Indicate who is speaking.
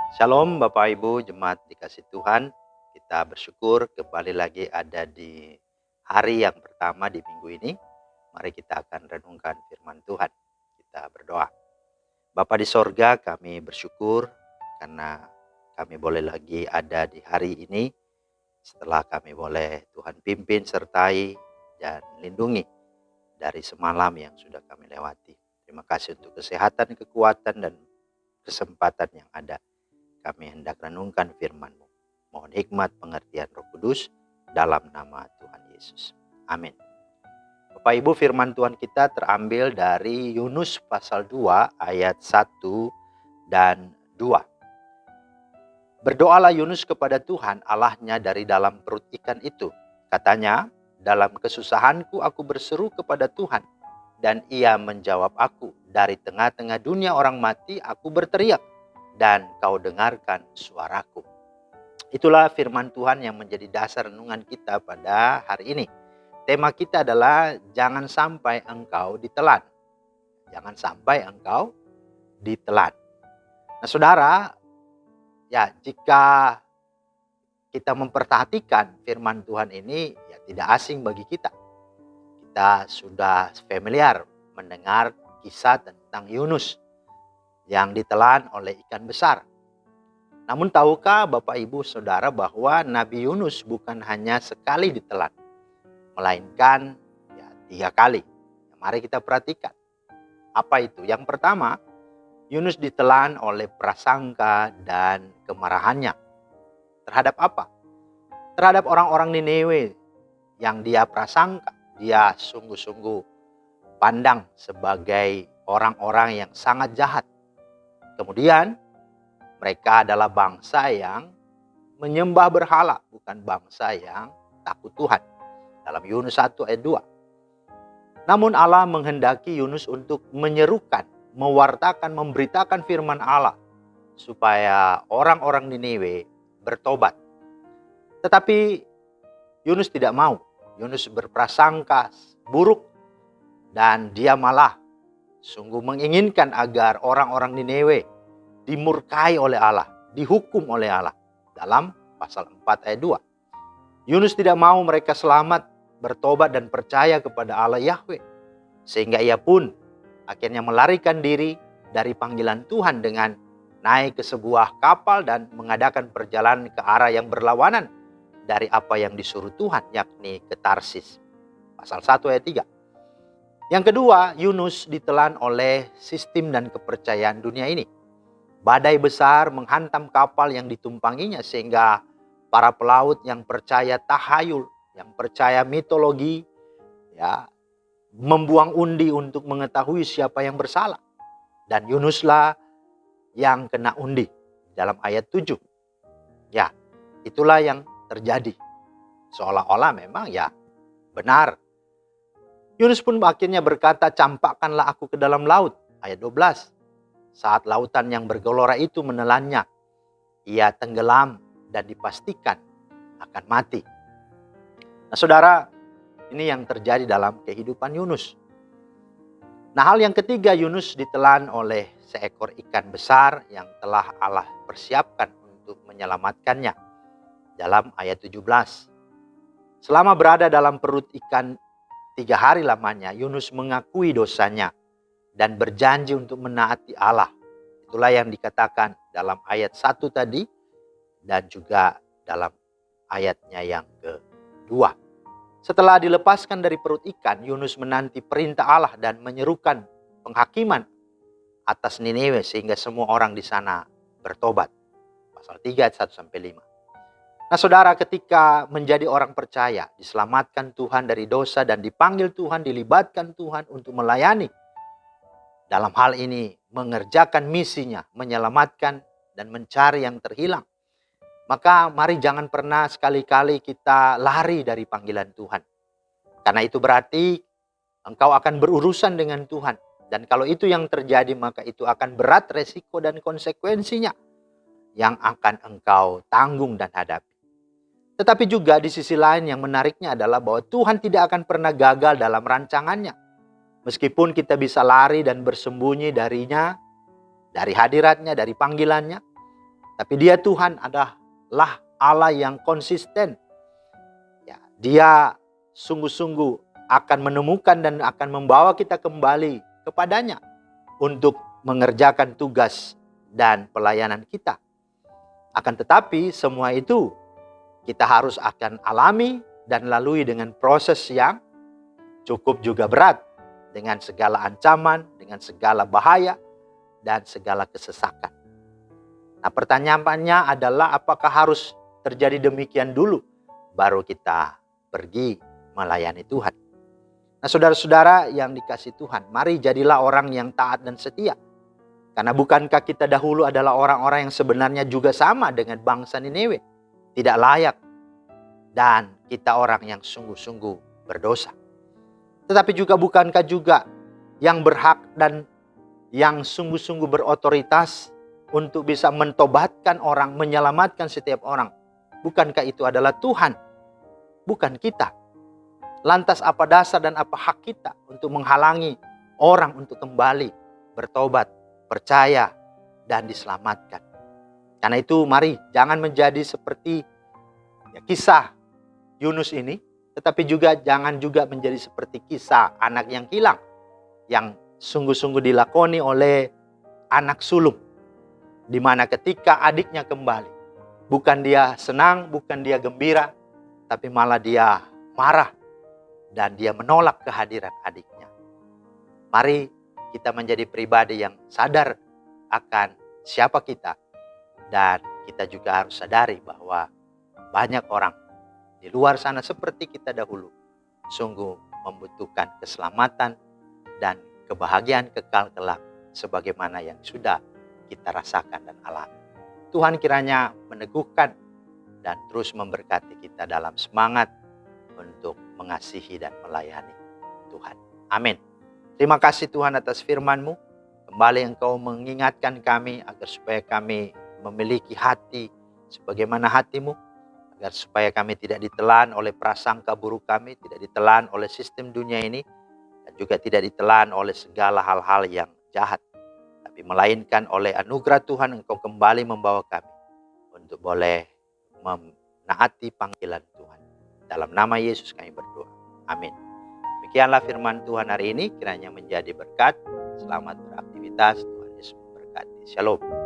Speaker 1: Shalom Bapak Ibu jemaat dikasih Tuhan. Kita bersyukur kembali lagi ada di hari yang pertama di minggu ini. Mari kita akan renungkan firman Tuhan. Kita berdoa. Bapa di sorga, kami bersyukur karena kami boleh lagi ada di hari ini. Setelah kami boleh Tuhan pimpin, sertai, dan lindungi dari semalam yang sudah kami lewati. Terima kasih untuk kesehatan, kekuatan, dan kesempatan yang ada. Kami hendak renungkan firman-Mu. Mohon hikmat pengertian Roh Kudus dalam nama Tuhan Yesus. Amin. Bapak Ibu, firman Tuhan kita terambil dari Yunus pasal 2 ayat 1 dan 2. Berdoalah Yunus kepada Tuhan Allahnya dari dalam perut ikan itu. Katanya, dalam kesusahanku aku berseru kepada Tuhan, dan Ia menjawab aku. Dari tengah-tengah dunia orang mati aku berteriak, dan Kau dengarkan suaraku. Itulah firman Tuhan yang menjadi dasar renungan kita pada hari ini. Tema kita adalah jangan sampai engkau ditelan. Jangan sampai engkau ditelan. Nah saudara, ya jika kita memperhatikan firman Tuhan ini ya tidak asing bagi kita. Kita sudah familiar mendengar kisah tentang Yunus yang ditelan oleh ikan besar. Namun tahukah Bapak Ibu Saudara bahwa Nabi Yunus bukan hanya sekali ditelan, melainkan ya 3 kali. Mari kita perhatikan. Apa itu? Yang pertama, Yunus ditelan oleh prasangka dan kemarahannya. Terhadap apa? Terhadap orang-orang Niniwe yang dia prasangka, dia sungguh-sungguh pandang sebagai orang-orang yang sangat jahat. Kemudian mereka adalah bangsa yang menyembah berhala, bukan bangsa yang takut Tuhan. Dalam Yunus 1 ayat 2. Namun Allah menghendaki Yunus untuk menyerukan, mewartakan, memberitakan firman Allah supaya orang-orang Niniwe bertobat. Tetapi Yunus tidak mau. Yunus berprasangka buruk dan dia malah sungguh menginginkan agar orang-orang Niniwe dimurkai oleh Allah, dihukum oleh Allah. Dalam pasal 4 ayat 2. Yunus tidak mau mereka selamat, bertobat dan percaya kepada Allah Yahweh. Sehingga ia pun akhirnya melarikan diri dari panggilan Tuhan dengan naik ke sebuah kapal dan mengadakan perjalanan ke arah yang berlawanan dari apa yang disuruh Tuhan, yakni ke Tarsis. Pasal 1 ayat 3. Yang kedua, Yunus ditelan oleh sistem dan kepercayaan dunia ini. Badai besar menghantam kapal yang ditumpanginya sehingga para pelaut yang percaya tahayul, yang percaya mitologi, ya, membuang undi untuk mengetahui siapa yang bersalah. Dan Yunuslah yang kena undi dalam ayat 7. Ya, itulah yang terjadi. Seolah-olah memang ya benar. Yunus pun akhirnya berkata, campakkanlah aku ke dalam laut. Ayat 12. Saat lautan yang bergelora itu menelannya, ia tenggelam dan dipastikan akan mati. Nah saudara, ini yang terjadi dalam kehidupan Yunus. Nah hal yang ketiga, Yunus ditelan oleh seekor ikan besar yang telah Allah persiapkan untuk menyelamatkannya. Dalam ayat 17. Selama berada dalam perut ikan 3 hari lamanya, Yunus mengakui dosanya dan berjanji untuk menaati Allah. Itulah yang dikatakan dalam ayat 1 tadi dan juga dalam ayatnya yang kedua. Setelah dilepaskan dari perut ikan, Yunus menanti perintah Allah dan menyerukan penghakiman atas Niniwe sehingga semua orang di sana bertobat. Pasal 3 ayat 1-5. Nah saudara, ketika menjadi orang percaya, diselamatkan Tuhan dari dosa dan dipanggil Tuhan, dilibatkan Tuhan untuk melayani. Dalam hal ini mengerjakan misinya, menyelamatkan dan mencari yang terhilang. Maka mari jangan pernah sekali-kali kita lari dari panggilan Tuhan. Karena itu berarti engkau akan berurusan dengan Tuhan. Dan kalau itu yang terjadi maka itu akan berat resiko dan konsekuensinya yang akan engkau tanggung dan hadapi. Tetapi juga di sisi lain yang menariknya adalah bahwa Tuhan tidak akan pernah gagal dalam rancangannya. Meskipun kita bisa lari dan bersembunyi darinya, dari hadiratnya, dari panggilannya. Tapi dia Tuhan adalah Allah yang konsisten. Ya, dia sungguh-sungguh akan menemukan dan akan membawa kita kembali kepadanya untuk mengerjakan tugas dan pelayanan kita. Akan tetapi semua itu kita harus akan alami dan lalui dengan proses yang cukup juga berat, dengan segala ancaman, dengan segala bahaya, dan segala kesesakan. Nah, pertanyaannya adalah apakah harus terjadi demikian dulu baru kita pergi melayani Tuhan? Nah, saudara-saudara yang dikasihi Tuhan, mari jadilah orang yang taat dan setia. Karena bukankah kita dahulu adalah orang-orang yang sebenarnya juga sama dengan bangsa Niniwe, tidak layak, dan kita orang yang sungguh-sungguh berdosa. Tetapi juga bukankah juga yang berhak dan yang sungguh-sungguh berotoritas untuk bisa mentobatkan orang, menyelamatkan setiap orang, bukankah itu adalah Tuhan, bukan kita? Lantas apa dasar dan apa hak kita untuk menghalangi orang untuk kembali bertobat, percaya, dan diselamatkan? Karena itu mari jangan menjadi seperti kisah Yunus ini, tetapi juga jangan juga menjadi seperti kisah anak yang hilang, yang sungguh-sungguh dilakoni oleh anak sulung, di mana ketika adiknya kembali, bukan dia senang, bukan dia gembira, tapi malah dia marah dan dia menolak kehadiran adiknya. Mari kita menjadi pribadi yang sadar akan siapa kita, dan kita juga harus sadari bahwa banyak orang di luar sana seperti kita dahulu sungguh membutuhkan keselamatan dan kebahagiaan kekal kelak sebagaimana yang sudah kita rasakan dan alami. Tuhan kiranya meneguhkan dan terus memberkati kita dalam semangat untuk mengasihi dan melayani Tuhan. Amin. Terima kasih Tuhan atas firman-Mu. Kembali Engkau mengingatkan kami agar supaya kami memiliki hati sebagaimana hati-Mu, agar supaya kami tidak ditelan oleh prasangka buruk kami, tidak ditelan oleh sistem dunia ini, dan juga tidak ditelan oleh segala hal-hal yang jahat. Tapi melainkan oleh anugerah Tuhan Engkau kembali membawa kami untuk boleh menaati panggilan Tuhan. Dalam nama Yesus kami berdoa. Amin. Demikianlah firman Tuhan hari ini, kiranya menjadi berkat. Selamat beraktivitas, Tuhan Yesus memberkati. Shalom.